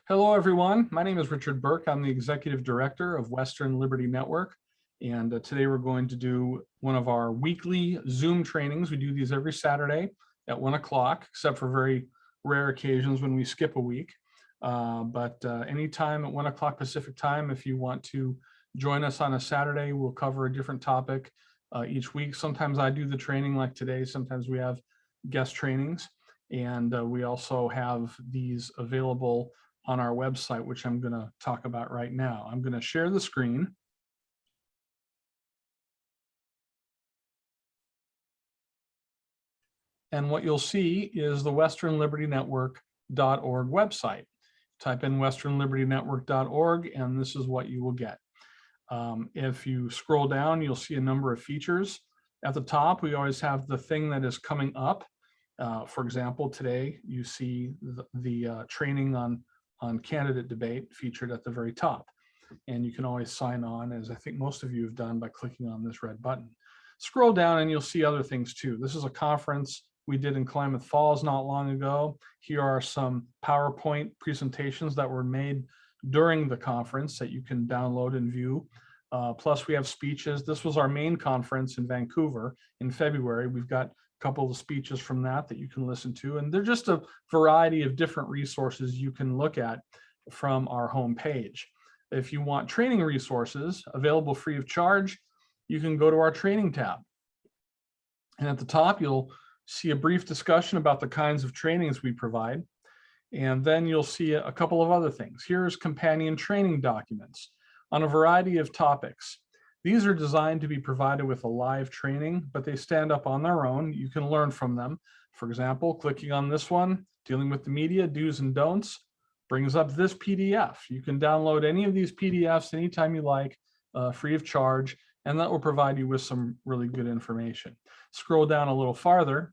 Hello, everyone. My name is Richard Burke. I'm the Executive Director of Western Liberty Network. And today we're going to do one of our weekly Zoom trainings. We do these every Saturday at 1 o'clock, except for very rare occasions when we skip a week. But anytime at 1 o'clock Pacific time, if you want to join us on a Saturday, we'll cover a different topic each week. Sometimes I do the training like today. Sometimes we have guest trainings. And we also have these available on our website, which I'm going to talk about right now. I'm going to share the screen. And what you'll see is the westernlibertynetwork.org website. Type in westernlibertynetwork.org, and this is what you will get. If you scroll down, you'll see a number of features. At the top, we always have the thing that is coming up. For example, today you see the training on candidate debate featured at the very top. And you can always sign on, as I think most of you have done, by clicking on this red button. Scroll down and you'll see other things too. This is a conference we did in Klamath Falls not long ago. Here are some PowerPoint presentations that were made during the conference that you can download and view. Plus we have speeches. This was our main conference in Vancouver in February. We've got couple of speeches from that you can listen to, and they're just a variety of different resources you can look at from our home page. If you want training resources available free of charge, you can go to our training tab, and at the top you'll see a brief discussion about the kinds of trainings we provide, and then you'll see a couple of other things. Here's companion training documents on a variety of topics. These are designed to be provided with a live training, but they stand up on their own. You can learn from them. For example, clicking on this one, dealing with the media, do's and don'ts, brings up this PDF. You can download any of these PDFs anytime you like, free of charge, and that will provide you with some really good information. Scroll down a little farther,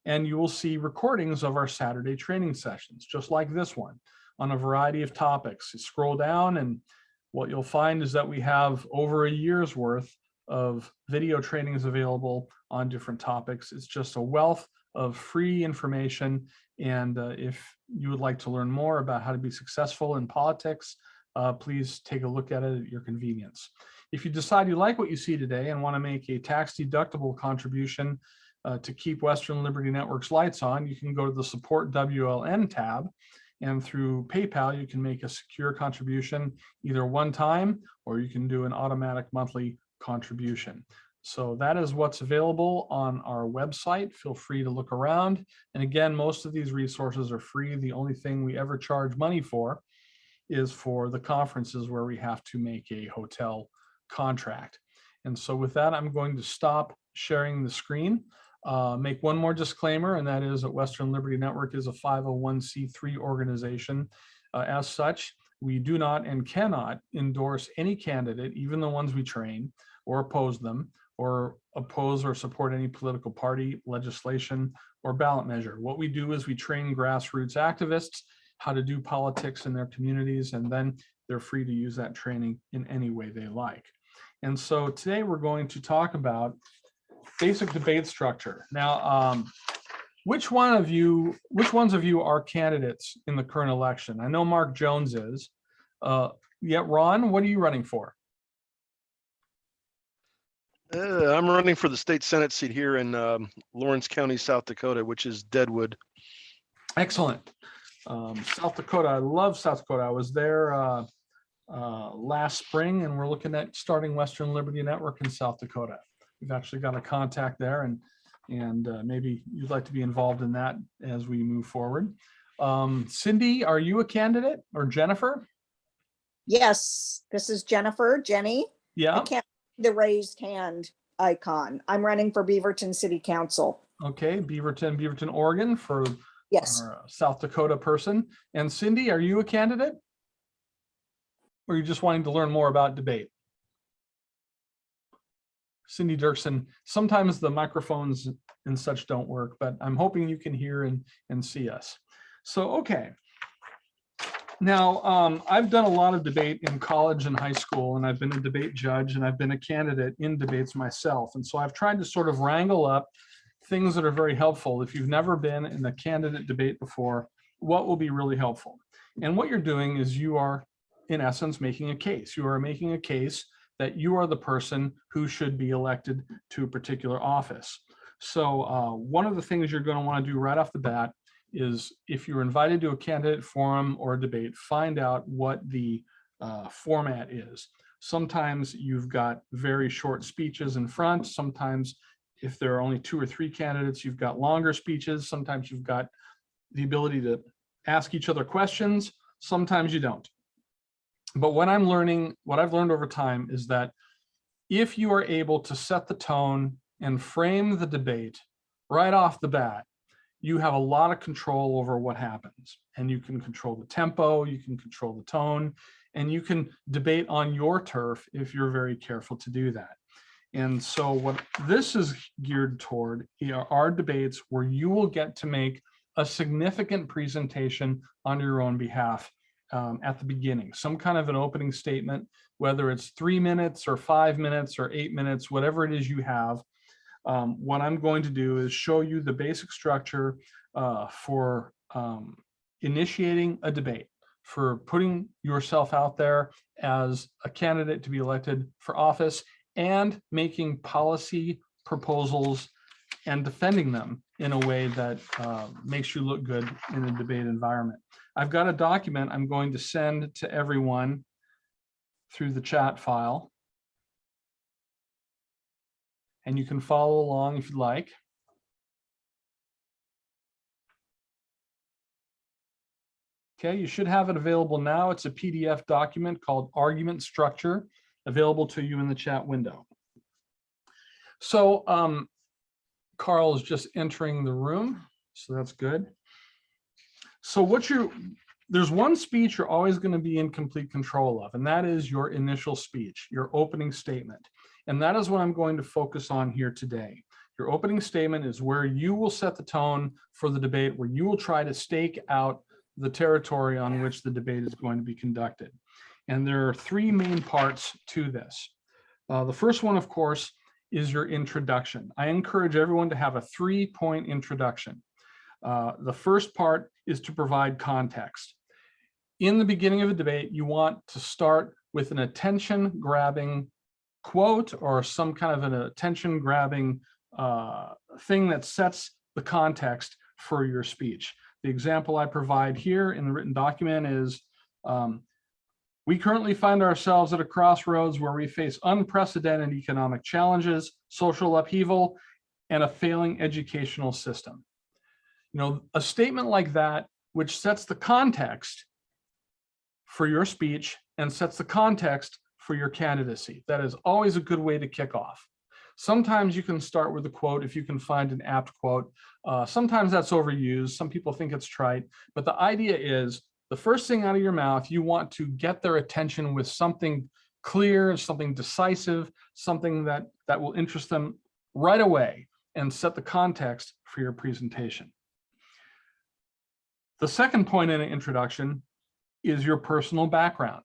and you will see recordings of our Saturday training sessions, just like this one, on a variety of topics. You scroll down, and what you'll find is that we have over a year's worth of video trainings available on different topics. It's just a wealth of free information. And if you would like to learn more about how to be successful in politics, please take a look at it at your convenience. If you decide you like what you see today and want to make a tax-deductible contribution to keep Western Liberty Network's lights on, you can go to the Support WLN tab. And through PayPal, you can make a secure contribution either one time, or you can do an automatic monthly contribution. So that is what's available on our website. Feel free to look around. And again, most of these resources are free. The only thing we ever charge money for is for the conferences where we have to make a hotel contract. And so with that, I'm going to stop sharing the screen. Make one more disclaimer, and that is that Western Liberty Network is a 501c3 organization. As such, we do not and cannot endorse any candidate, even the ones we train, or oppose them, or oppose or support any political party, legislation, or ballot measure. What we do is we train grassroots activists how to do politics in their communities, and then they're free to use that training in any way they like. And so today we're going to talk about basic debate structure. Now, which ones of you are candidates in the current election? I know Mark Jones is. Yeah, Ron, what are you running for? I'm running for the state Senate seat here in Lawrence County, South Dakota, which is Deadwood. Excellent. South Dakota, I love South Dakota. I was there last spring, and we're looking at starting Western Liberty Network in South Dakota. We've actually got a contact there, and maybe you'd like to be involved in that as we move forward. Cindy, are you a candidate, or Jennifer? Yes, this is Jennifer, Jenny. Yeah. I can't see the raised hand icon. I'm running for Beaverton City Council. Okay, Beaverton, Oregon for yes. Our South Dakota person. And Cindy, are you a candidate? Or are you just wanting to learn more about debate? Cindy Dirksen, sometimes the microphones and such don't work, but I'm hoping you can hear and see us. So, okay. Now, I've done a lot of debate in college and high school, and I've been a debate judge, and I've been a candidate in debates myself. And so I've tried to sort of wrangle up things that are very helpful. If you've never been in a candidate debate before, what will be really helpful. And what you're doing is you are, in essence, making a case. You are making a case that you are the person who should be elected to a particular office. So one of the things you're going to want to do right off the bat is, if you're invited to a candidate forum or a debate, find out what the format is. Sometimes you've got very short speeches in front. Sometimes, if there are only 2 or 3 candidates, you've got longer speeches. Sometimes you've got the ability to ask each other questions. Sometimes you don't. But what I've learned over time is that if you are able to set the tone and frame the debate right off the bat, you have a lot of control over what happens. And you can control the tempo, you can control the tone, and you can debate on your turf if you're very careful to do that. And so what this is geared toward are debates where you will get to make a significant presentation on your own behalf at the beginning, some kind of an opening statement, whether it's 3 minutes or 5 minutes or 8 minutes, whatever it is you have. What I'm going to do is show you the basic structure for initiating a debate, for putting yourself out there as a candidate to be elected for office, and making policy proposals and defending them in a way that makes you look good in a debate environment. I've got a document I'm going to send to everyone through the chat file, and you can follow along if you like. Okay, you should have it available now. It's a PDF document called Argument Structure, available to you in the chat window. So Carl is just entering the room, so that's good. So there's one speech you're always going to be in complete control of, and that is your initial speech, your opening statement. And that is what I'm going to focus on here today. Your opening statement is where you will set the tone for the debate, where you will try to stake out the territory on which the debate is going to be conducted. And there are 3 main parts to this. The first one, of course, is your introduction. I encourage everyone to have a 3-point introduction. The first part is to provide context. In the beginning of a debate, you want to start with an attention-grabbing quote or some kind of an attention-grabbing thing that sets the context for your speech. The example I provide here in the written document is, we currently find ourselves at a crossroads where we face unprecedented economic challenges, social upheaval, and a failing educational system. You know, a statement like that, which sets the context for your speech and sets the context for your candidacy. That is always a good way to kick off. Sometimes you can start with a quote if you can find an apt quote. Sometimes that's overused. Some people think it's trite, but the idea is the first thing out of your mouth, you want to get their attention with something clear, something decisive, something that will interest them right away and set the context for your presentation. The second point in an introduction is your personal background.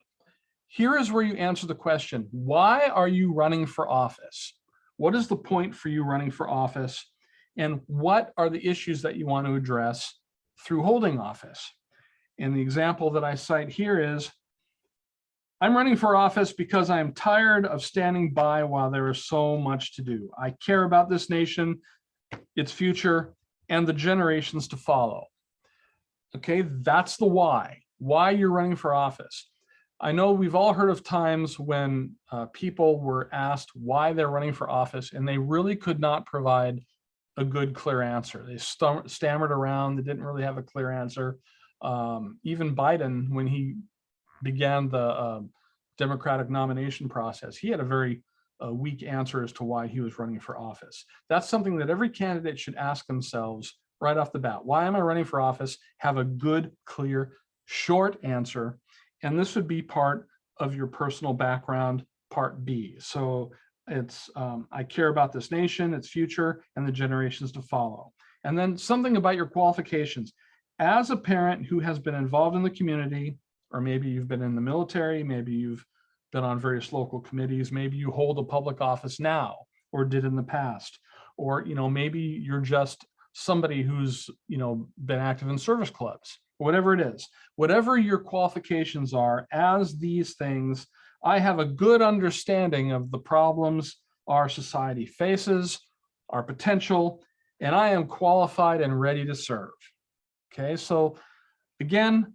Here is where you answer the question, why are you running for office? What is the point for you running for office? And what are the issues that you want to address through holding office? And the example that I cite here is, I'm running for office because I am tired of standing by while there is so much to do. I care about this nation, its future, and the generations to follow. Okay, that's the why you're running for office. I know we've all heard of times when people were asked why they're running for office and they really could not provide a good, clear answer. They stammered around, they didn't really have a clear answer. Even Biden, when he began the Democratic nomination process, he had a very weak answer as to why he was running for office. That's something that every candidate should ask themselves right off the bat. Why am I running for office? Have a good, clear, short answer. And this would be part of your personal background, part B. So it's, I care about this nation, its future, and the generations to follow. And then something about your qualifications. As a parent who has been involved in the community, or maybe you've been in the military, maybe you've been on various local committees, maybe you hold a public office now or did in the past, or maybe you're just somebody who's been active in service clubs whatever it is, whatever your qualifications are as these things, I have a good understanding of the problems our society faces, our potential, and I am qualified and ready to serve. Okay, so again,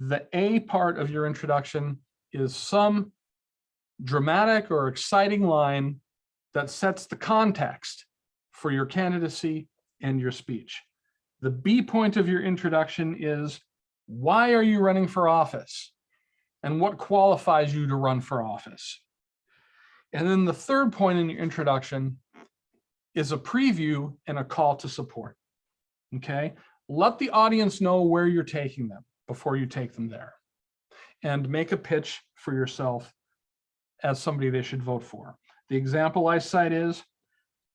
the A part of your introduction is some dramatic or exciting line that sets the context for your candidacy and your speech. The B point of your introduction is, why are you running for office? And what qualifies you to run for office? And then the third point in your introduction is a preview and a call to support. Okay, let the audience know where you're taking them before you take them there, and make a pitch for yourself as somebody they should vote for. The example I cite is,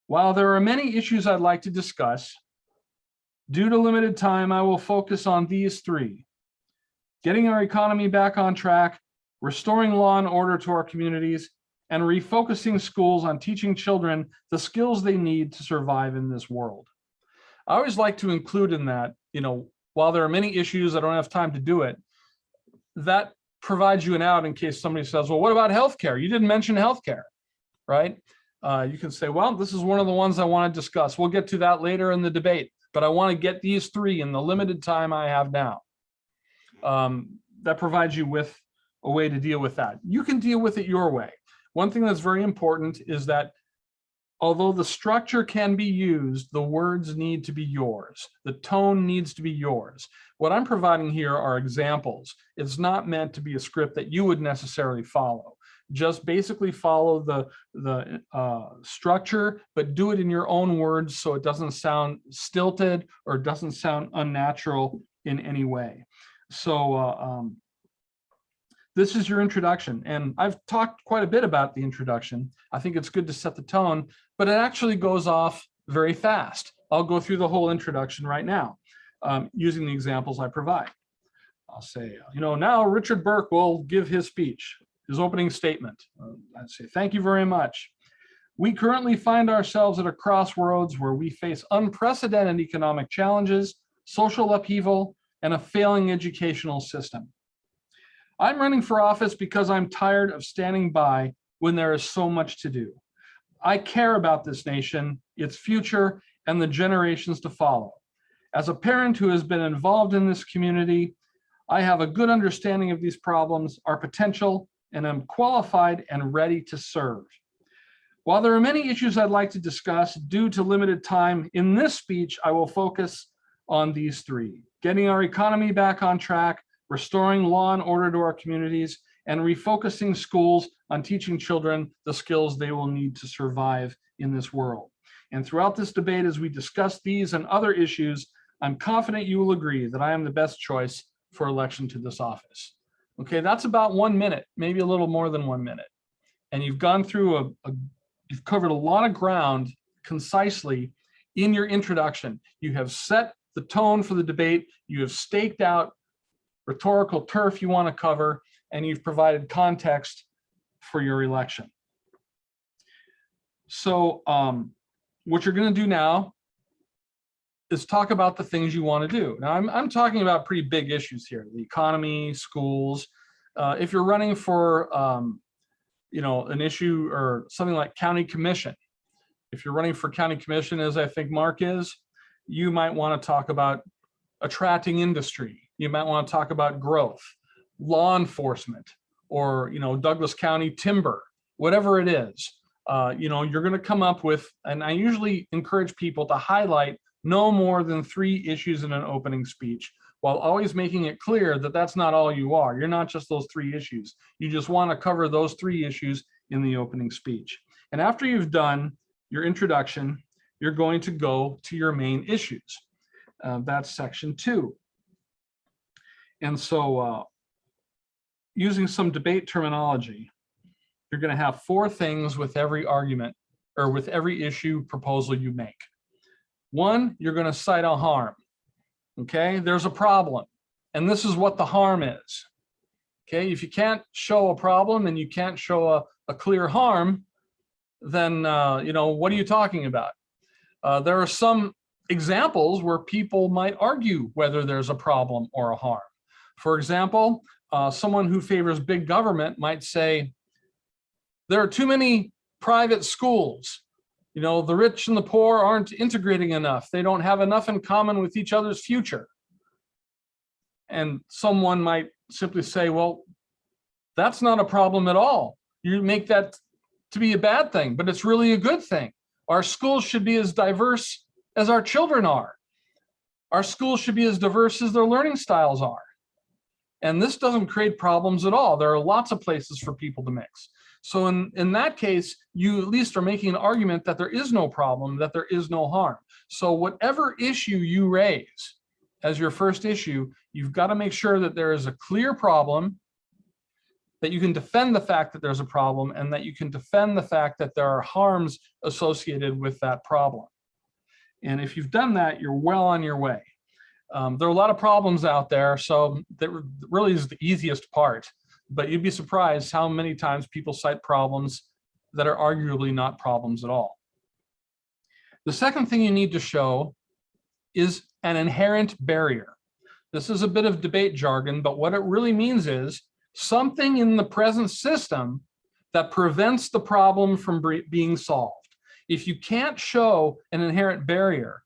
while there are many issues I'd like to discuss, due to limited time, I will focus on these three: getting our economy back on track, restoring law and order to our communities, and refocusing schools on teaching children the skills they need to survive in this world. I always like to include in that, while there are many issues, I don't have time to do it, that provides you an out in case somebody says, well, what about healthcare? You didn't mention healthcare, right? You can say, well, this is one of the ones I want to discuss. We'll get to that later in the debate, but I want to get these three in the limited time I have now. That provides you with a way to deal with that. You can deal with it your way. One thing that's very important is that although the structure can be used, the words need to be yours. The tone needs to be yours. What I'm providing here are examples. It's not meant to be a script that you would necessarily follow. Just basically follow the structure, but do it in your own words so it doesn't sound stilted or doesn't sound unnatural in any way. So this is your introduction, and I've talked quite a bit about the introduction. I think it's good to set the tone, but it actually goes off very fast. I'll go through the whole introduction right now using the examples I provide. I'll say, now Richard Burke will give his speech, his opening statement. I'd say, thank you very much. We currently find ourselves at a crossroads where we face unprecedented economic challenges, social upheaval, and a failing educational system. I'm running for office because I'm tired of standing by when there is so much to do. I care about this nation, its future, and the generations to follow. As a parent who has been involved in this community, I have a good understanding of these problems, our potential, and I'm qualified and ready to serve. While there are many issues I'd like to discuss, due to limited time, in this speech, I will focus on these three: getting our economy back on track, restoring law and order to our communities, and refocusing schools on teaching children the skills they will need to survive in this world. And throughout this debate, as we discuss these and other issues, I'm confident you will agree that I am the best choice for election to this office. Okay, that's about 1 minute, maybe a little more than 1 minute. And you've gone through you've covered a lot of ground concisely in your introduction. You have set the tone for the debate. You have staked out rhetorical turf you want to cover, and you've provided context for your election. So what you're going to do now is talk about the things you want to do. Now, I'm talking about pretty big issues here: the economy, schools. If you're running for an issue or something like county commission, if you're running for county commission, as I think Mark is, you might want to talk about attracting industry. You might want to talk about growth, law enforcement, or Douglas County timber, whatever it is. You're going to come up with, and I usually encourage people to highlight no more than 3 issues in an opening speech, while always making it clear that that's not all you are. You're not just those 3 issues. You just want to cover those 3 issues in the opening speech. And after you've done your introduction, you're going to go to your main issues. That's section 2. And so using some debate terminology, you're going to have 4 things with every argument or with every issue proposal you make. 1, you're going to cite a harm. Okay, there's a problem, and this is what the harm is. Okay, if you can't show a problem and you can't show a clear harm, then what are you talking about? There are some examples where people might argue whether there's a problem or a harm. For example, someone who favors big government might say, there are too many private schools. You know, the rich and the poor aren't integrating enough. They don't have enough in common with each other's future. And someone might simply say, well, that's not a problem at all. You make that to be a bad thing, but it's really a good thing. Our schools should be as diverse as our children are. Our schools should be as diverse as their learning styles are. And this doesn't create problems at all. There are lots of places for people to mix. So in that case, you at least are making an argument that there is no problem, that there is no harm. So whatever issue you raise as your first issue, you've got to make sure that there is a clear problem, that you can defend the fact that there's a problem, and that you can defend the fact that there are harms associated with that problem. And if you've done that, you're well on your way. There are a lot of problems out there, so that really is the easiest part. But you'd be surprised how many times people cite problems that are arguably not problems at all. The second thing you need to show is an inherent barrier. This is a bit of debate jargon, but what it really means is something in the present system that prevents the problem from being solved. If you can't show an inherent barrier,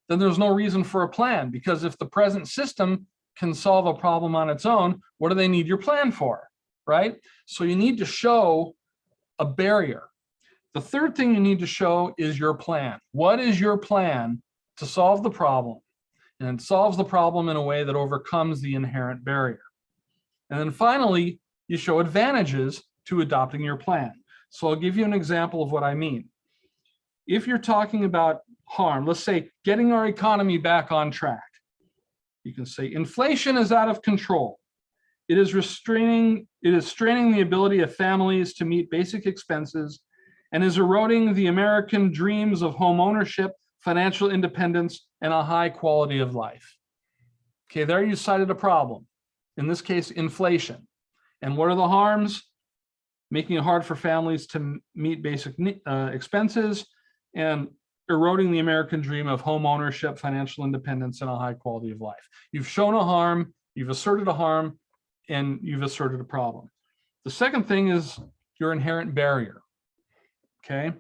then there's no reason for a plan, because if the present system can solve a problem on its own, what do they need your plan for, right? So you need to show a barrier. The third thing you need to show is your plan. What is your plan to solve the problem? And it solves the problem in a way that overcomes the inherent barrier. And then finally, you show advantages to adopting your plan. So I'll give you an example of what I mean. If you're talking about harm, let's say getting our economy back on track, you can say inflation is out of control. It is straining the ability of families to meet basic expenses and is eroding the American dreams of home ownership, financial independence, and a high quality of life. Okay, there you cited a problem. In this case, inflation. And what are the harms? Making it hard for families to meet basic expenses and eroding the American dream of home ownership, financial independence, and a high quality of life. You've shown a harm, you've asserted a harm, and you've asserted a problem. The second thing is your inherent barrier. Okay.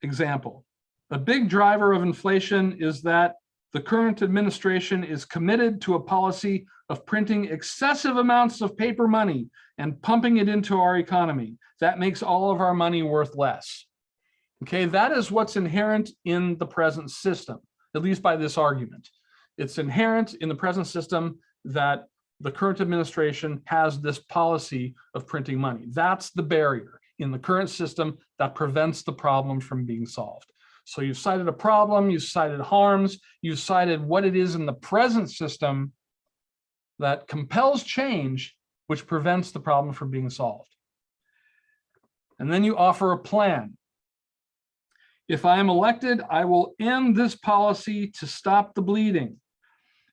Example, a big driver of inflation is that the current administration is committed to a policy of printing excessive amounts of paper money and pumping it into our economy. That makes all of our money worth less. Okay, that is what's inherent in the present system, at least by this argument. It's inherent in the present system that the current administration has this policy of printing money. That's the barrier in the current system that prevents the problem from being solved. So you've cited a problem, you've cited harms, you've cited what it is in the present system that compels change, which prevents the problem from being solved. And then you offer a plan. If I am elected, I will end this policy to stop the bleeding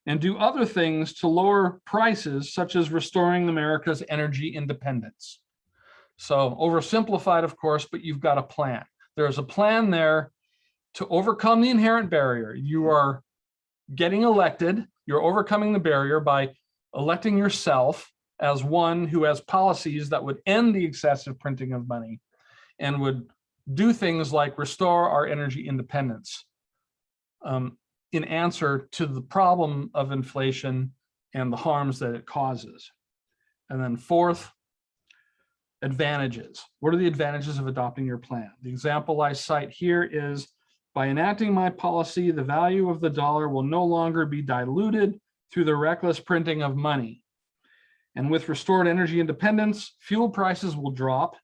and do other things to lower prices, such as restoring America's energy independence. So oversimplified, of course, but you've got a plan. There's a plan there to overcome the inherent barrier. You are getting elected, you're overcoming the barrier by electing yourself as one who has policies that would end the excessive printing of money and would do things like restore our energy independence in answer to the problem of inflation and the harms that it causes. And then fourth, advantages. What are the advantages of adopting your plan? The example I cite here is, by enacting my policy, the value of the dollar will no longer be diluted through the reckless printing of money. And with restored energy independence, fuel prices will drop.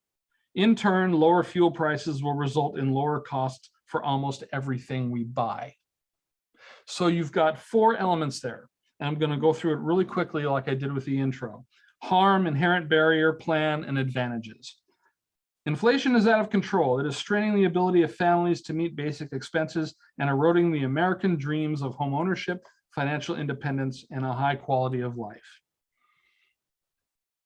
In turn, lower fuel prices will result in lower costs for almost everything we buy. So you've got four elements there. And I'm going to go through it really quickly like I did with the intro. Harm, inherent barrier, plan, and advantages. Inflation is out of control. It is straining the ability of families to meet basic expenses and eroding the American dreams of home ownership, financial independence, and a high quality of life.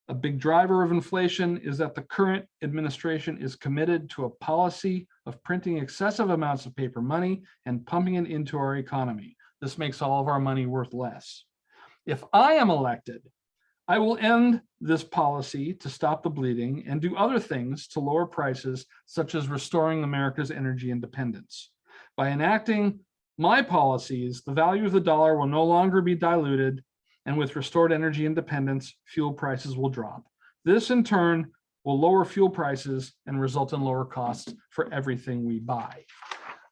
A big driver of inflation is that the current administration is committed to a policy of printing excessive amounts of paper money and pumping it into our economy. This makes all of our money worth less. If I am elected, I will end this policy to stop the bleeding and do other things to lower prices, such as restoring America's energy independence. By enacting my policies, the value of the dollar will no longer be diluted, and with restored energy independence, fuel prices will drop. This in turn will lower fuel prices and result in lower costs for everything we buy.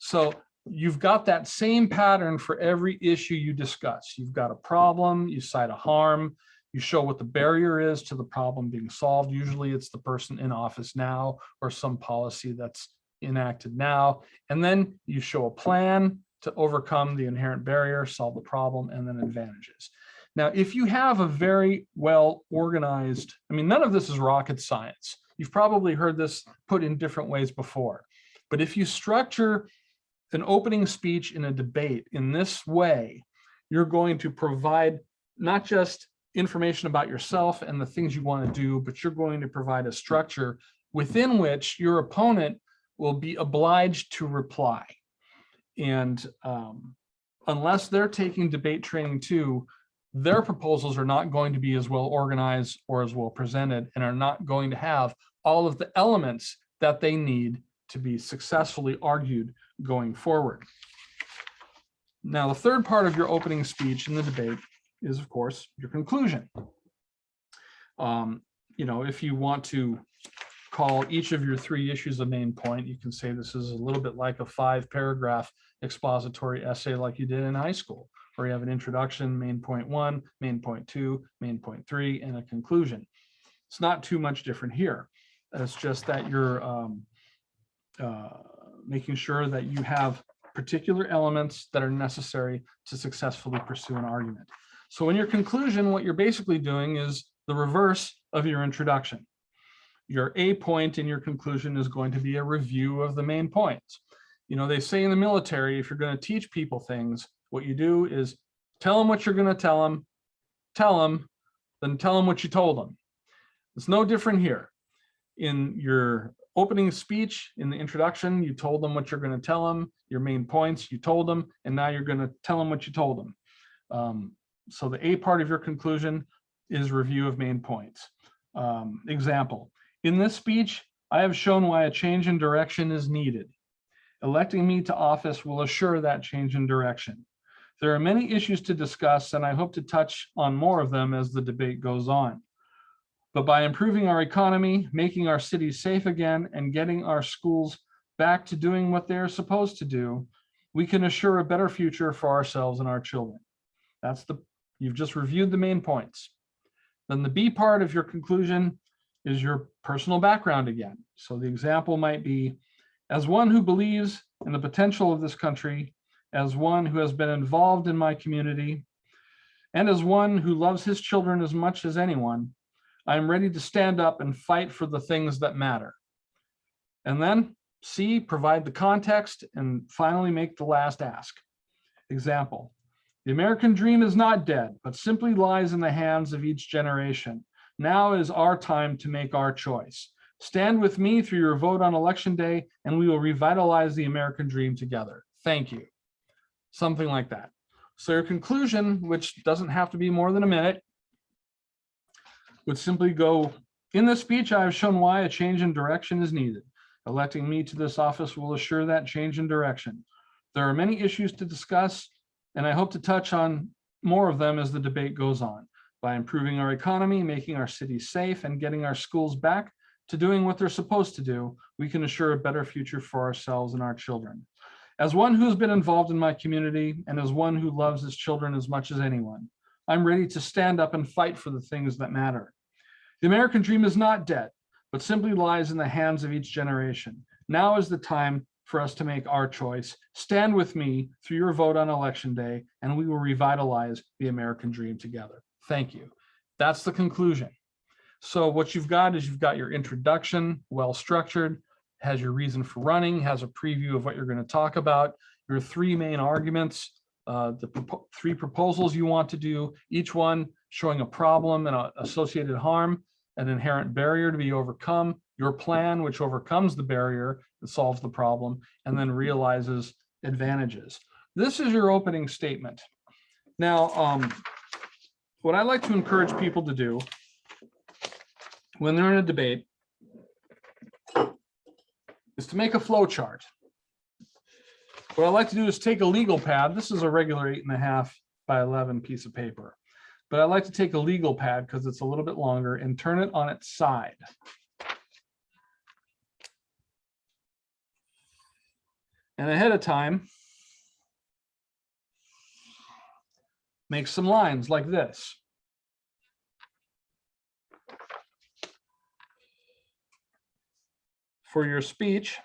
So you've got that same pattern for every issue you discuss. You've got a problem, you cite a harm, you show what the barrier is to the problem being solved. Usually it's the person in office now or some policy that's enacted now. And then you show a plan to overcome the inherent barrier, solve the problem, and then advantages. Now, if you have a very well organized, I mean, none of this is rocket science. You've probably heard this put in different ways before. But if you structure an opening speech in a debate in this way, you're going to provide not just information about yourself and the things you want to do, but you're going to provide a structure within which your opponent will be obliged to reply. And unless they're taking debate training too, their proposals are not going to be as well organized or as well presented, and are not going to have all of the elements that they need to be successfully argued going forward. Now, the third part of your opening speech in the debate is, of course, your conclusion. You know, if you want to call each of your three issues a main point, you can say this is a little bit like a 5-paragraph expository essay like you did in high school, where you have an introduction, main point 1, main point 2, main point 3, and a conclusion. It's not too much different here. It's just that you're making sure that you have particular elements that are necessary to successfully pursue an argument. So in your conclusion, what you're basically doing is the reverse of your introduction. Your A point in your conclusion is going to be a review of the main points. You know, they say in the military, if you're going to teach people things, what you do is tell them what you're going to tell them, then tell them what you told them. It's no different here. In your opening speech, in the introduction, you told them what you're going to tell them, your main points, you told them, and now you're going to tell them what you told them. So the A part of your conclusion is review of main points. Example, in this speech, I have shown why a change in direction is needed. Electing me to office will assure that change in direction. There are many issues to discuss, and I hope to touch on more of them as the debate goes on. But by improving our economy, making our cities safe again, and getting our schools back to doing what they're supposed to do, we can assure a better future for ourselves and our children. You've just reviewed the main points. Then the B part of your conclusion is your personal background again. So the example might be, as one who believes in the potential of this country, as one who has been involved in my community, and as one who loves his children as much as anyone, I am ready to stand up and fight for the things that matter. And then C, provide the context, and finally make the last ask. Example, the American dream is not dead, but simply lies in the hands of each generation. Now is our time to make our choice. Stand with me through your vote on election day, and we will revitalize the American dream together. Thank you. Something like that. So your conclusion, which doesn't have to be more than a minute, would simply go, in this speech, I have shown why a change in direction is needed. Electing me to this office will assure that change in direction. There are many issues to discuss, and I hope to touch on more of them as the debate goes on. By improving our economy, making our cities safe, and getting our schools back to doing what they're supposed to do, we can assure a better future for ourselves and our children. As one who's been involved in my community, and as one who loves his children as much as anyone, I'm ready to stand up and fight for the things that matter. The American dream is not dead, but simply lies in the hands of each generation. Now is the time for us to make our choice. Stand with me through your vote on election day, and we will revitalize the American dream together. Thank you. That's the conclusion. So what you've got is you've got your introduction, well-structured, has your reason for running, has a preview of what you're going to talk about, your three main arguments, the three proposals you want to do, each one showing a problem and an associated harm, an inherent barrier to be overcome, your plan, which overcomes the barrier that solves the problem, and then realizes advantages. This is your opening statement. Now, what I like to encourage people to do when they're in a debate is to make a flow chart. What I like to do is take a legal pad. This is a regular 8.5 by 11 piece of paper, but I like to take a legal pad because it's a little bit longer and turn it on its side. And ahead of time, make some lines like this. For your speech,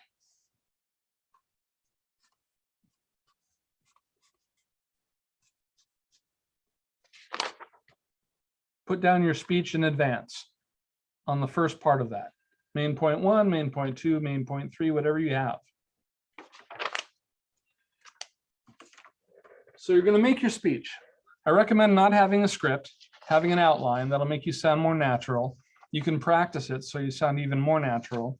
put down your speech in advance on the first part of that. Main point 1, main point 2, main point 3, whatever you have. So you're going to make your speech. I recommend not having a script, having an outline. That'll make you sound more natural. You can practice it so you sound even more natural.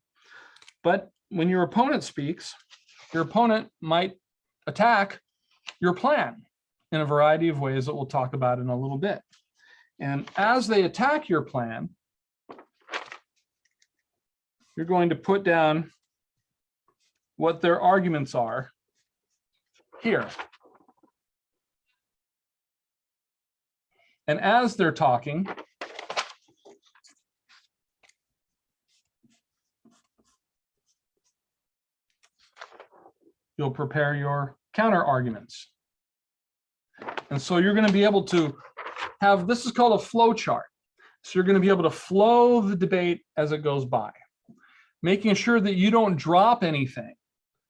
But when your opponent speaks, your opponent might attack your plan in a variety of ways that we'll talk about in a little bit. And as they attack your plan, you're going to put down what their arguments are here. And as they're talking, you'll prepare your counter arguments. And so you're going to be able to have, this is called a flow chart. So you're going to be able to flow the debate as it goes by, making sure that you don't drop anything,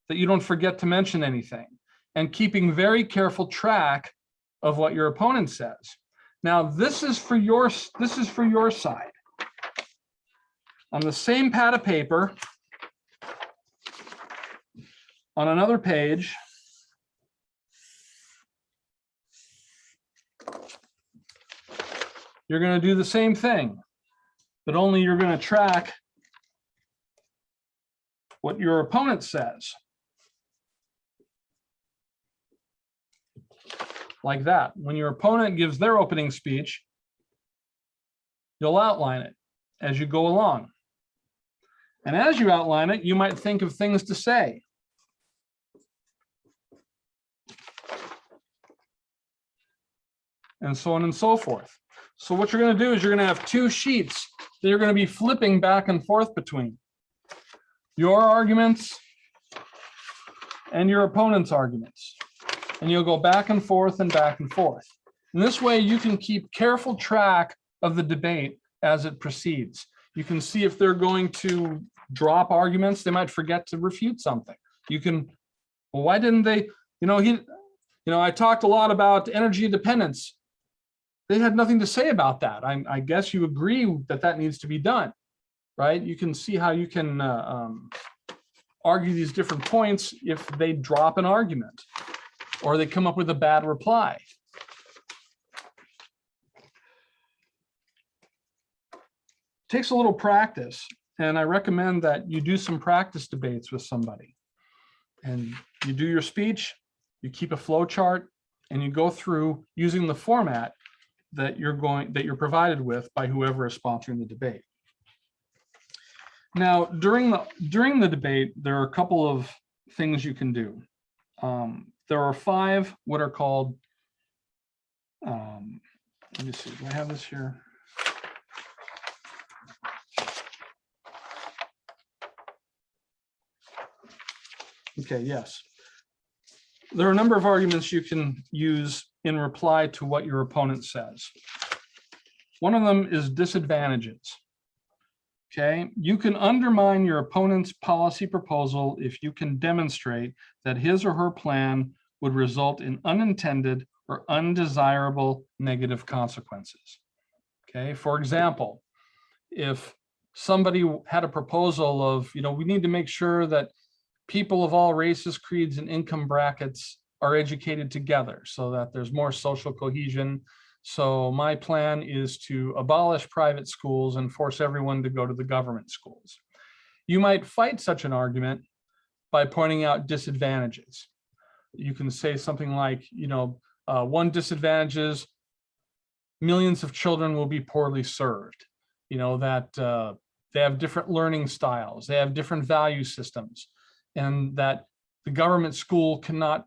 that you don't forget to mention anything, and keeping very careful track of what your opponent says. Now, this is for your side. On the same pad of paper, on another page, you're going to do the same thing, but only you're going to track what your opponent says. Like that. When your opponent gives their opening speech, you'll outline it as you go along. And as you outline it, you might think of things to say. And so on and so forth. So what you're going to do is you're going to have two sheets that you're going to be flipping back and forth between. Your arguments and your opponent's arguments. And you'll go back and forth and back and forth. And this way you can keep careful track of the debate as it proceeds. You can see if they're going to drop arguments, they might forget to refute something. You can, well, why didn't they, I talked a lot about energy independence. They had nothing to say about that. I guess you agree that that needs to be done, right? You can see how you can argue these different points if they drop an argument or they come up with a bad reply. It takes a little practice, and I recommend that you do some practice debates with somebody. And you do your speech, you keep a flow chart, and you go through using the format that you're provided with by whoever is sponsoring the debate. Now, during the debate, there are a couple of things you can do. There are 5 what are called, let me see, do I have this here? Okay, yes. There are a number of arguments you can use in reply to what your opponent says. One of them is disadvantages. Okay, you can undermine your opponent's policy proposal if you can demonstrate that his or her plan would result in unintended or undesirable negative consequences. Okay, for example, if somebody had a proposal of, we need to make sure that people of all races, creeds, and income brackets are educated together so that there's more social cohesion, So my plan is to abolish private schools and force everyone to go to the government schools. You might fight such an argument by pointing out disadvantages. You can say something like, one disadvantage is millions of children will be poorly served. That they have different learning styles, they have different value systems, and that the government school cannot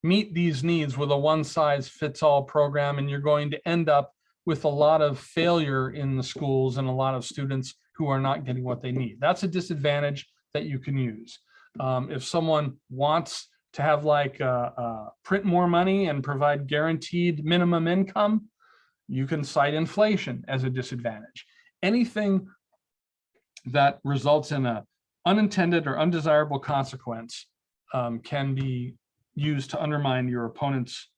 meet these needs with a one-size-fits-all program, and you're going to end up with a lot of failure in the schools and a lot of students who are not getting what they need. That's a disadvantage that you can use. If someone wants to have print more money and provide guaranteed minimum income, you can cite inflation as a disadvantage. Anything that results in an unintended or undesirable consequence can be used to undermine your opponent's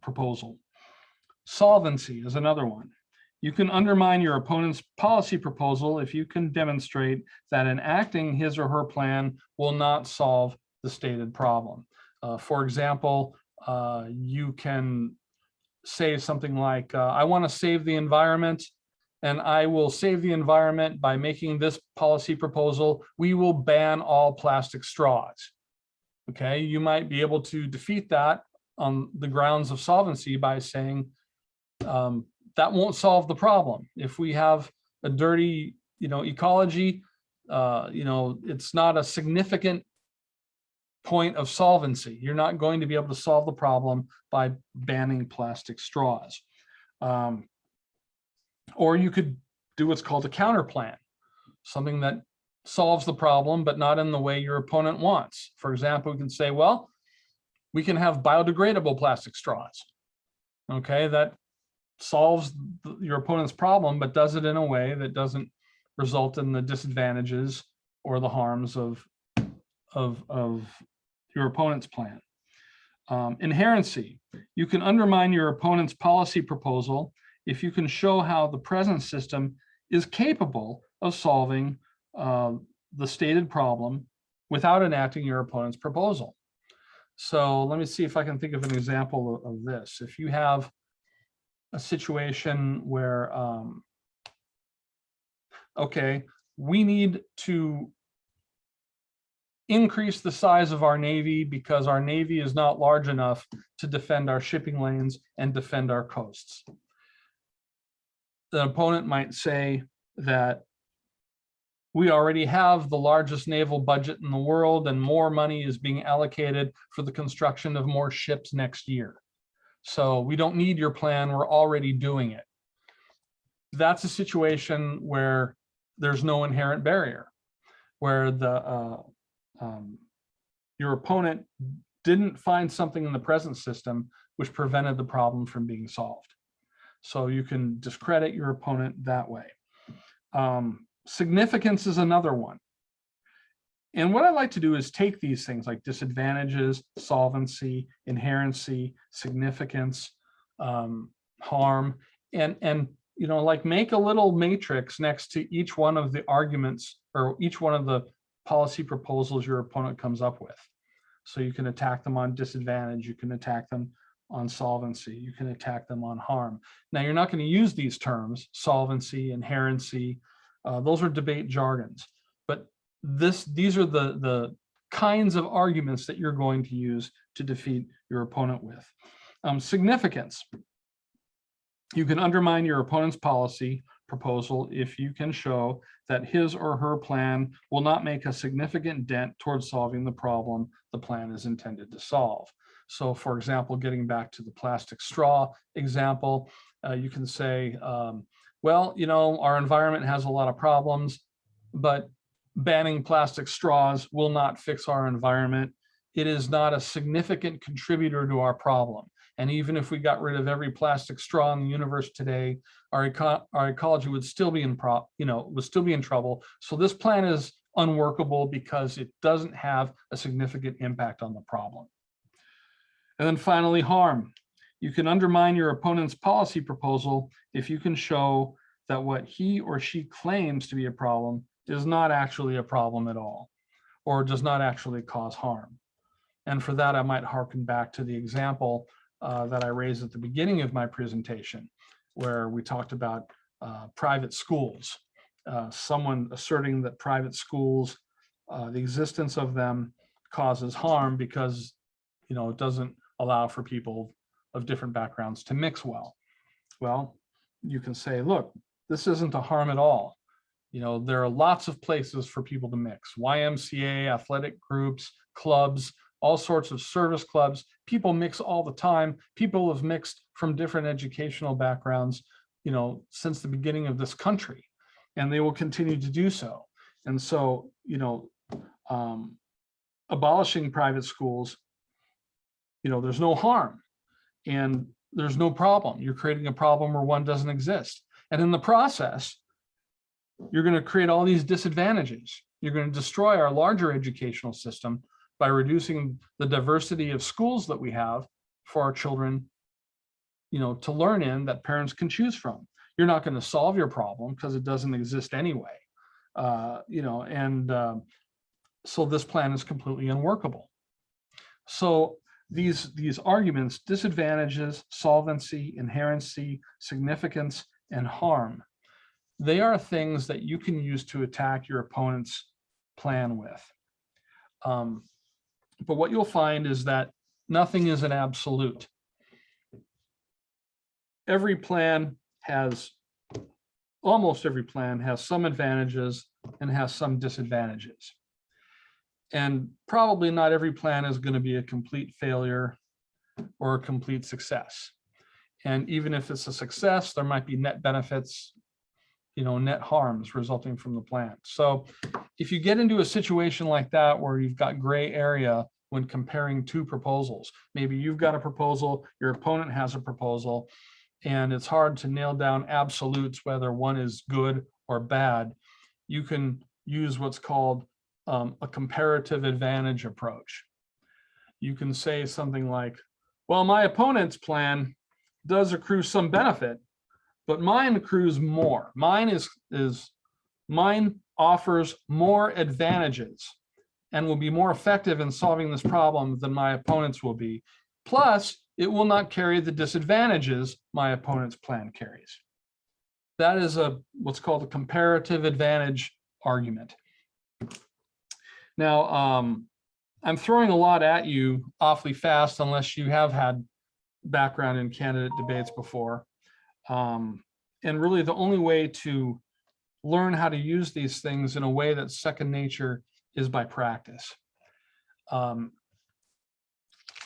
proposal. Solvency is another one. You can undermine your opponent's policy proposal if you can demonstrate that enacting his or her plan will not solve the stated problem. For example, you can say something like, I want to save the environment, and I will save the environment by making this policy proposal. We will ban all plastic straws. Okay, you might be able to defeat that on the grounds of solvency by saying that won't solve the problem. If we have a dirty, ecology, it's not a significant point of solvency. You're not going to be able to solve the problem by banning plastic straws. Or you could do what's called a counter plan, something that solves the problem, but not in the way your opponent wants. For example, we can say, well, we can have biodegradable plastic straws. Okay, that solves your opponent's problem, but does it in a way that doesn't result in the disadvantages or the harms of your opponent's plan. Inherency. You can undermine your opponent's policy proposal if you can show how the present system is capable of solving the stated problem without enacting your opponent's proposal. So let me see if I can think of an example of this. If you have a situation where, okay, we need to increase the size of our Navy because our Navy is not large enough to defend our shipping lanes and defend our coasts. The opponent might say that we already have the largest naval budget in the world and more money is being allocated for the construction of more ships next year. So we don't need your plan, we're already doing it. That's a situation where there's no inherent barrier, where your opponent didn't find something in the present system which prevented the problem from being solved. So you can discredit your opponent that way. Significance is another one. And what I like to do is take these things like disadvantages, solvency, inherency, significance, harm, and make a little matrix next to each one of the arguments or each one of the policy proposals your opponent comes up with. So you can attack them on disadvantage, you can attack them on solvency, you can attack them on harm. Now you're not going to use these terms, solvency, inherency, those are debate jargons, but these are the kinds of arguments that you're going to use to defeat your opponent with. Significance. You can undermine your opponent's policy proposal if you can show that his or her plan will not make a significant dent towards solving the problem the plan is intended to solve. So for example, getting back to the plastic straw example, you can say, well, our environment has a lot of problems, but banning plastic straws will not fix our environment. It is not a significant contributor to our problem. And even if we got rid of every plastic straw in the universe today, our ecology would still be in trouble. So this plan is unworkable because it doesn't have a significant impact on the problem. And then finally, harm. You can undermine your opponent's policy proposal if you can show that what he or she claims to be a problem is not actually a problem at all, or does not actually cause harm. And for that, I might harken back to the example that I raised at the beginning of my presentation, where we talked about private schools. Someone asserting that private schools, the existence of them causes harm because, it doesn't allow for people of different backgrounds to mix well. Well, you can say, look, this isn't a harm at all. There are lots of places for people to mix. YMCA, athletic groups, clubs, all sorts of service clubs. People mix all the time. People have mixed from different educational backgrounds, since the beginning of this country, and they will continue to do so. And so, abolishing private schools, there's no harm and there's no problem. You're creating a problem where one doesn't exist. And in the process, you're going to create all these disadvantages. You're going to destroy our larger educational system by reducing the diversity of schools that we have for our children, to learn in, that parents can choose from. You're not going to solve your problem because it doesn't exist anyway. So this plan is completely unworkable. So these arguments, disadvantages, solvency, inherency, significance, and harm, they are things that you can use to attack your opponent's plan with. But what you'll find is that nothing is an absolute. Almost every plan has some advantages and has some disadvantages. And probably not every plan is going to be a complete failure or a complete success. And even if it's a success, there might be net benefits, net harms resulting from the plan. So if you get into a situation like that where you've got gray area when comparing two proposals, maybe you've got a proposal, your opponent has a proposal, and it's hard to nail down absolutes whether one is good or bad, you can use what's called a comparative advantage approach. You can say something like, well, my opponent's plan does accrue some benefit, but mine accrues more. Mine offers more advantages and will be more effective in solving this problem than my opponent's will be. Plus, it will not carry the disadvantages my opponent's plan carries. That is what's called a comparative advantage argument. Now, I'm throwing a lot at you awfully fast unless you have had background in candidate debates before. And really the only way to learn how to use these things in a way that's second nature is by practice.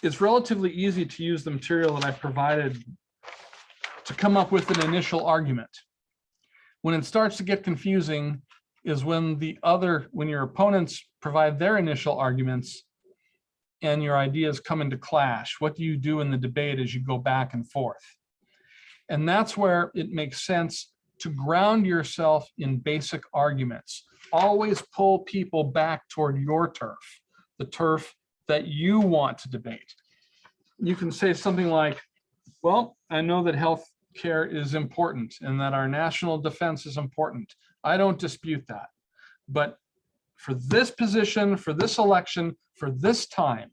It's relatively easy to use the material that I've provided to come up with an initial argument. When it starts to get confusing is when your opponents provide their initial arguments and your ideas come into clash. What do you do in the debate as you go back and forth? And that's where it makes sense to ground yourself in basic arguments. Always pull people back toward your turf, the turf that you want to debate. You can say something like, well, I know that health care is important and that our national defense is important. I don't dispute that. But for this position, for this election, for this time,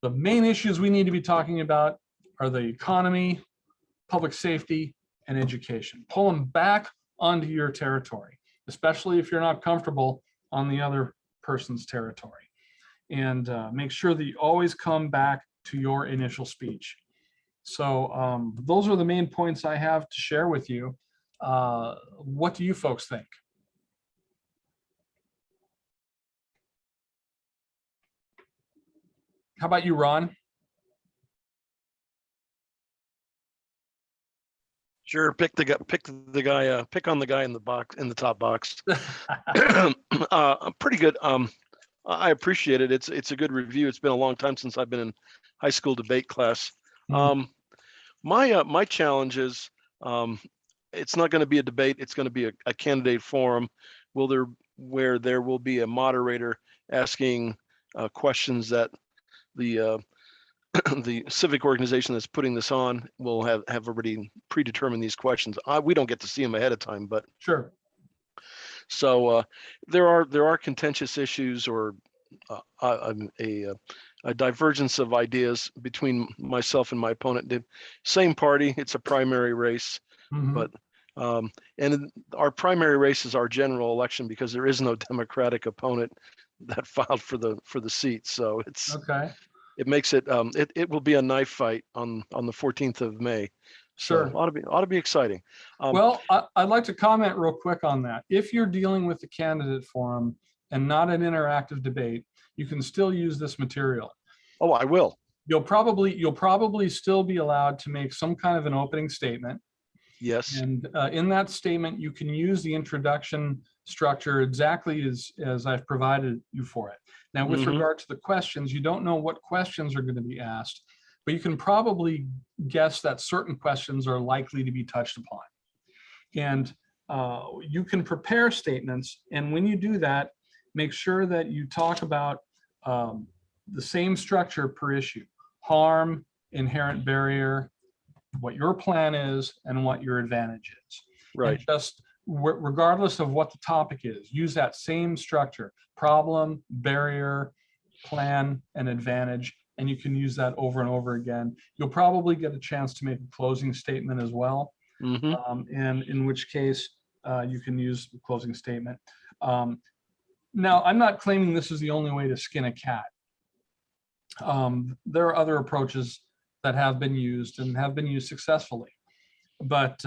the main issues we need to be talking about are the economy, public safety, and education. Pull them back onto your territory, especially if you're not comfortable on the other person's territory. And make sure that you always come back to your initial speech. So those are the main points I have to share with you. What do you folks think? How about you, Ron? Sure, pick on the guy in the box, in the top box. Pretty good. I appreciate it. It's a good review. It's been a long time since I've been in high school debate class. My challenge is, it's not going to be a debate. It's going to be a candidate forum. Where there will be a moderator asking questions that the the civic organization that's putting this on will have already predetermined these questions. We don't get to see them ahead of time, but sure. So there are contentious issues or a a divergence of ideas between myself and my opponent. The same party, it's a primary race, Mhm. but and our primary race is our general election because there is no Democratic opponent that filed for the seat. So Okay, it makes it it will be a knife fight on the 14th of May. So sure. ought to be exciting. Well, I'd like to comment real quick on that. If you're dealing with the candidate forum and not an interactive debate, you can still use this material. Oh, I will. You'll probably still be allowed to make some kind of an opening statement. Yes. And in that statement, you can use the introduction structure exactly as I've provided you for it. Now, with Mhm. regard to the questions, you don't know what questions are going to be asked, but you can probably guess that certain questions are likely to be touched upon. And you can prepare statements. And when you do that, make sure that you talk about the same structure per issue: harm, inherent barrier, what your plan is, and what your advantage is. And Right. just regardless of what the topic is, use that same structure: problem, barrier, plan, and advantage. And you can use that over and over again. You'll probably get a chance to make a closing statement as well. Hmm. And in which case you can use the closing statement. Now, I'm not claiming this is the only way to skin a cat. There are other approaches that have been used and have been used successfully. But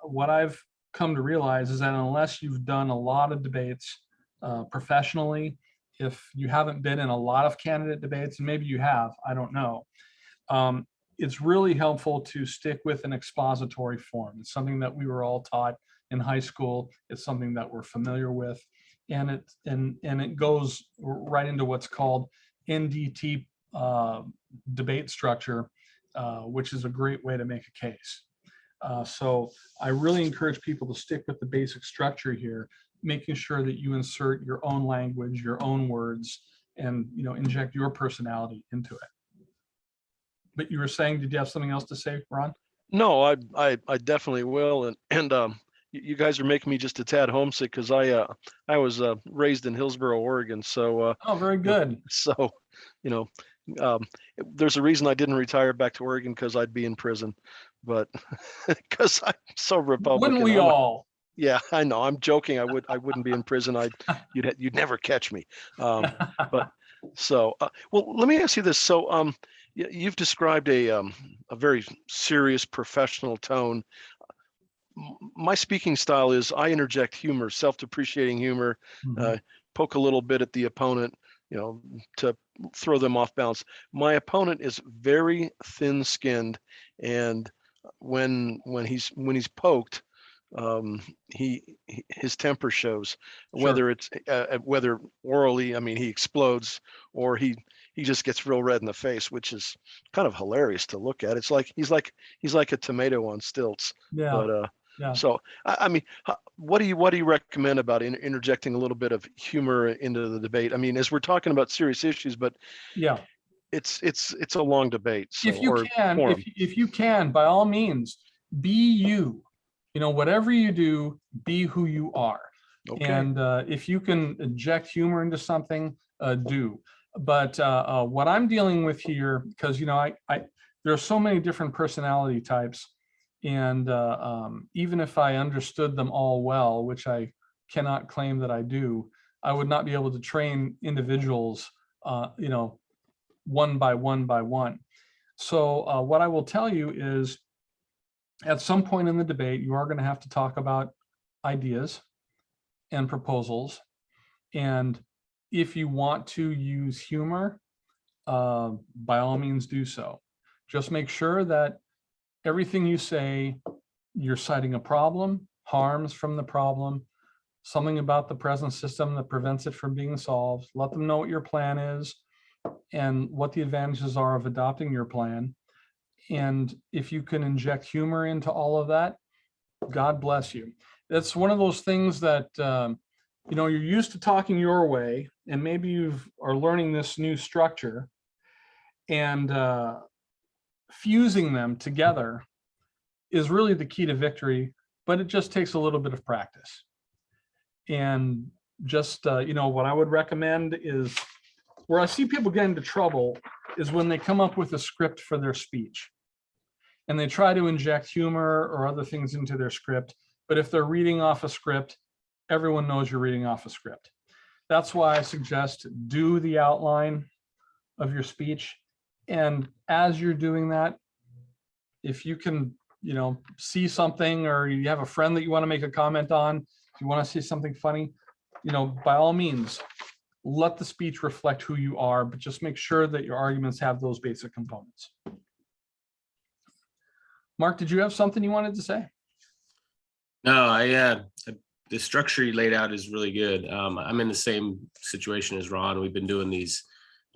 what I've come to realize is that unless you've done a lot of debates professionally, if you haven't been in a lot of candidate debates, and maybe you have, I don't know, it's really helpful to stick with an expository form. It's something that we were all taught in high school. It's something that we're familiar with, and it goes right into what's called NDT debate structure, which is a great way to make a case. So I really encourage people to stick with the basic structure here, making sure that you insert your own language, your own words, and inject your personality into it. But you were saying, did you have something else to say, Ron? No, I definitely will. And you guys are making me just a tad homesick because I was raised in Hillsboro, Oregon. So Oh, very good. so you know there's a reason I didn't retire back to Oregon, because I'd be in prison, but because I'm so Republican. Wouldn't we all? Yeah, I know. I'm joking. I wouldn't be in prison. You'd never catch me. But so well, let me ask you this. So you've described a very serious professional tone. My speaking style is I interject humor, self-depreciating humor, Mhm. poke a little bit at the opponent, to throw them off balance. My opponent is very thin-skinned, and when he's poked, his temper shows. Sure. Whether it's whether orally, I mean, he explodes, or he just gets real red in the face, which is kind of hilarious to look at. It's like he's like a tomato on stilts. Yeah. But Yeah. so I mean, what do you recommend about interjecting a little bit of humor into the debate? I mean, as we're talking about serious issues, but Yeah. it's a long debate. So If you can, by all means, be you. Whatever you do, be who you are. Okay. And if you can inject humor into something, do. But what I'm dealing with here, because there are so many different personality types, and even if I understood them all well, which I cannot claim that I do, I would not be able to train individuals, one by one by one. So what I will tell you is, at some point in the debate, you are going to have to talk about ideas and proposals. And if you want to use humor, by all means do so. Just make sure that everything you say, you're citing a problem, harms from the problem, something about the present system that prevents it from being solved. Let them know what your plan is and what the advantages are of adopting your plan. And if you can inject humor into all of that, God bless you. That's one of those things that, you're used to talking your way, and maybe you are learning this new structure, and fusing them together is really the key to victory, but it just takes a little bit of practice. And just, what I would recommend is Where I see people get into trouble is when they come up with a script for their speech and they try to inject humor or other things into their script. But if they're reading off a script, everyone knows you're reading off a script. That's why I suggest do the outline of your speech. And as you're doing that, if you can, see something, or you have a friend that you want to make a comment on, if you want to say something funny, by all means, let the speech reflect who you are, but just make sure that your arguments have those basic components. Mark, did you have something you wanted to say? No, the structure you laid out is really good. I'm in the same situation as Ron. We've been doing these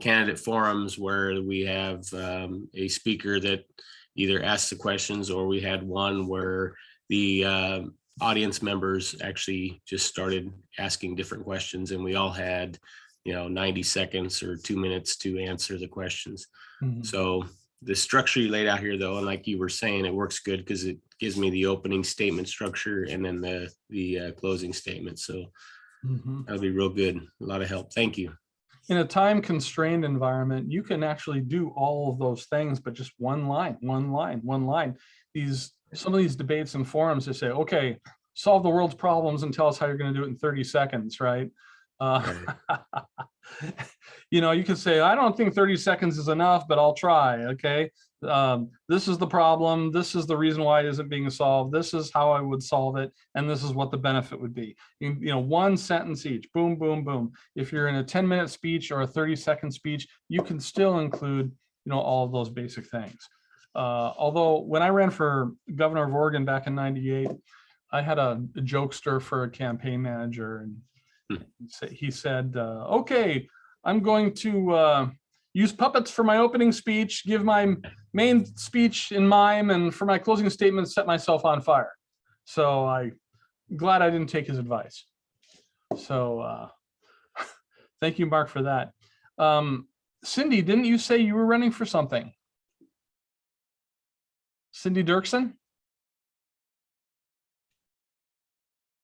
candidate forums where we have a speaker that either asks the questions, or we had one where the audience members actually just started asking different questions, and we all had 90 seconds or 2 minutes to answer the questions. Mhm. So the structure you laid out here, though, and like you were saying, it works good because it gives me the opening statement structure and then the closing statement. So Mhm. that'll be real good. A lot of help. Thank you. In a time constrained environment, you can actually do all of those things, but just one line. Some of these debates and forums, they say, okay, solve the world's problems and tell us how you're going to do it in 30 seconds, right? You can say, I don't think 30 seconds is enough, but I'll try. Okay. This is the problem. This is the reason why it isn't being solved. This is how I would solve it. And this is what the benefit would be. One sentence each, boom, boom, boom. If you're in a 10-minute speech or a 30-second speech, you can still include, all of those basic things. Although when I ran for governor of Oregon back in '98, I had a jokester for a campaign manager, and he said, okay, I'm going to use puppets for my opening speech, give my main speech in mime, and for my closing statement, set myself on fire. So I'm glad I didn't take his advice. So thank you, Mark, for that. Cindy, didn't you say you were running for something? Cindy Dirksen?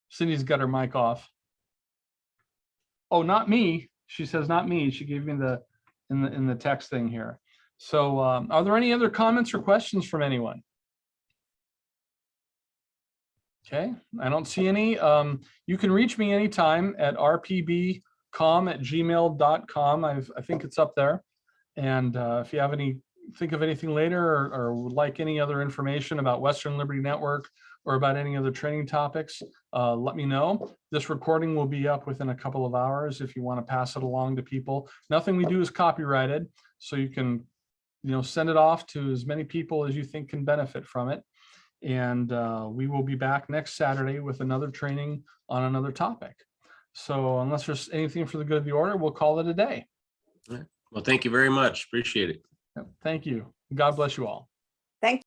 Cindy's got her mic off. Oh, not me. She says, not me. She gave me in the text thing here. So are there any other comments or questions from anyone? Okay, I don't see any. You can reach me anytime at rpbcom@gmail.com. I think it's up there. And if you have think of anything later, or would like any other information about Western Liberty Network or about any other training topics, let me know. This recording will be up within a couple of hours if you want to pass it along to people. Nothing we do is copyrighted, so you can send it off to as many people as you think can benefit from it. And we will be back next Saturday with another training on another topic. So unless there's anything for the good of the order, we'll call it a day. Well, thank you very much. Appreciate it. Thank you. God bless you all.